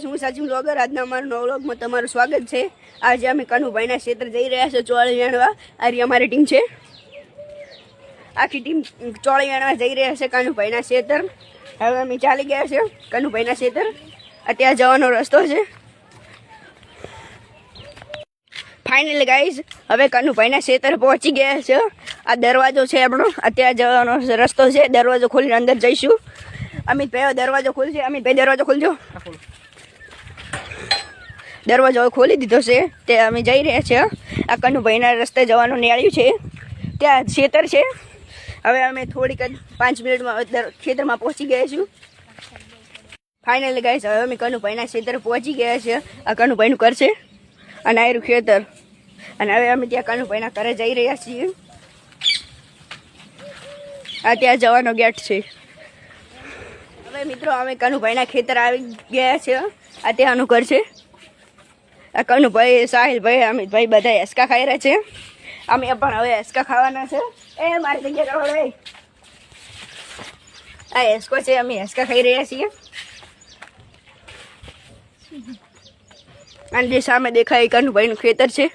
Guys, હું સાચી vlogger. આજના અમારા નવા વ્લોગમાં તમારું સ્વાગત છે. આજે અમે કનુભાઈના ક્ષેત્ર જઈ રહ્યા છે ચોળી વેણવા. આ અમારી ટીમ છે, આખી ટીમ ચોળી વેણવા જઈ રહ્યા છે કનુભાઈના ક્ષેત્ર. હવે અમે ચાલી ગયા છે કનુભાઈના ક્ષેત્ર. અત્યારે જવાનો રસ્તો છે. ફાઇનલી ગાઈસ, હવે કનુભાઈના ક્ષેત્ર પહોંચી ગયા છે. આ દરવાજો છે આપણો. અત્યારે જવાનો રસ્તો છે. દરવાજો ખોલીને અંદર જઈશું. અમિતભાઈ દરવાજો ખોલશે. અમિતભાઈ દરવાજો ખોલજો. દરવાજો ખોલી દીધો છે. તે અમે જઈ રહ્યા છીએ. આ કનુભાઈના રસ્તે જવાનું નિયાળ્યું છે. ત્યાં ખેતર છે. હવે અમે થોડીક 5 મિનિટમાં ખેતરમાં પહોંચી ગયા છું. ફાઇનલી ગાઈસ, હવે અમે કનુભાઈના ખેતર પહોંચી ગયા છે. આ કનુભાઈનું ઘર છે અને આયરું ખેતર. અને હવે અમે ત્યાં કનુભાઈના ઘરે જઈ રહ્યા છીએ. આ ત્યાં જવાનો ગેટ છે. હવે મિત્રો, અમે કનુભાઈના ખેતર આવી ગયા છે. આ ત્યાંનું ઘર છે. આ કનુભાઈ, સાહિલભાઈ, અમિતભાઈ બધા હેસકા ખાઈ રહ્યા છે. અમે પણ હવે હેસકા ખાવાના છે. એ મારી જગ્યા કરો રે. આ હેસકો છે. અમે હેસકા ખાઈ રહ્યા છીએ. અને જે સામે દેખાય કનુભાઈનું ખેતર છે.